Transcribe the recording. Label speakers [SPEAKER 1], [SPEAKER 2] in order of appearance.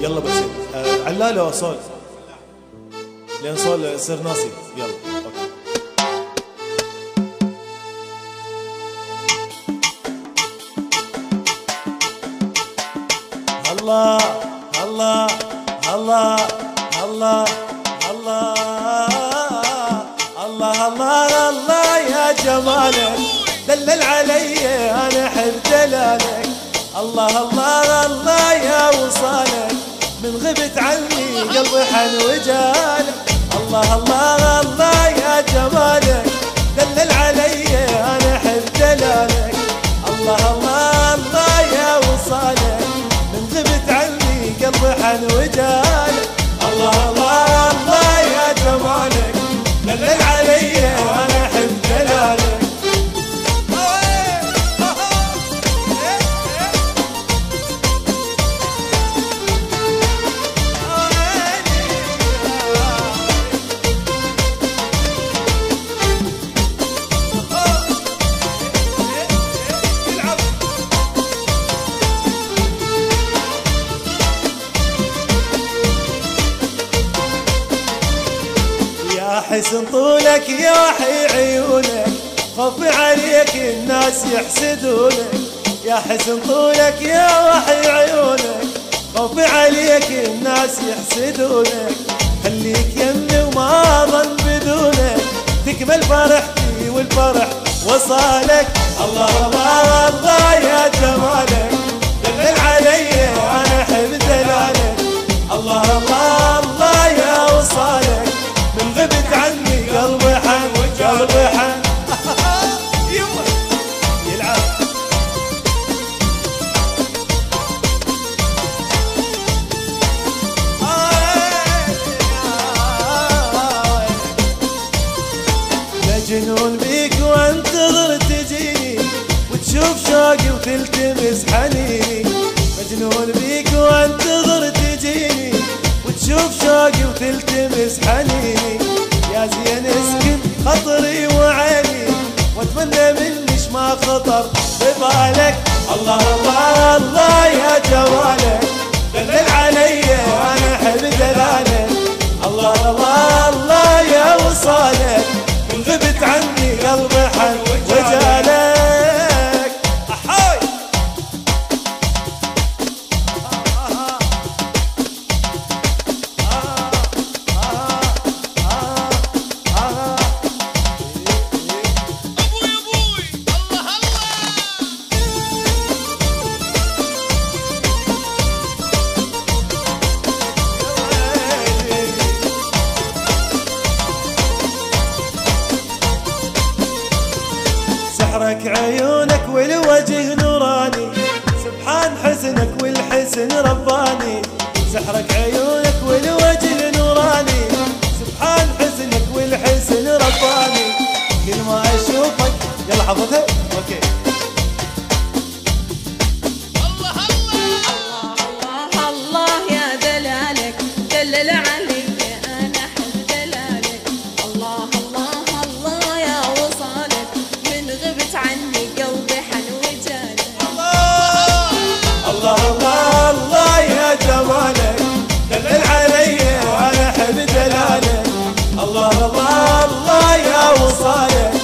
[SPEAKER 1] يلا بس علالة صول لين صول يصير ناصي. يلا اوكي. الله الله الله الله الله الله الله الله يا جمالك دلل علي انا احب دلالك. الله الله الله يا وصالك من غبت عني قلبي حن وجالك. الله الله الله يا جمالك دلل علي انا احب دلالك. الله الله الله يا وصالك من غبت عني قلبي حن وجالك. الله الله الله يا جمالك دلل علي انا احب دلالك. يا حسن طولك يا وحي عيونك خوفي عليك الناس يحسدونك. يا حسن طولك يا وحي عيونك خوفي عليك الناس يحسدونك. خليك يمي وما ظن بدونك تكمل فرحتي والفرح وصالك. الله الله الله يا جمالك دلل علي انا احب دلالك. الله الله الله يا وصالك من غبت عني قلبي حن قلبي حن يلعب. مجنون بيك وانتظر تجيني وتشوف شوقي وتلتمس حنيني. مجنون بيك وانتظر تجيني وتشوف شوقي وتلتمس حنيني. يا زين اسكن خطري وعيني واتمنى منيش ما خطر ببالك. الله الله الله يا جمالك دلل علي انا احب دلالك. الله الله الله يا وصالك من غبت عني قلبي حن وجالك. احاي سحرك عيونك والوجه نوراني سبحان حسنك والحسن رباني. سحرك عيونك والوجه نوراني سبحان حسنك والحسن رباني. كل ما اشوفك يلا حفظتها اوكي.
[SPEAKER 2] الله الله الله الله يا دلالك دلل علي انا احب دلالك. الله الله الله يا وصالك من غبت عني قلبي حن وجالك.
[SPEAKER 1] الله الله الله يا جمالك دلل علي وانا احب دلالك. الله الله الله يا وصالك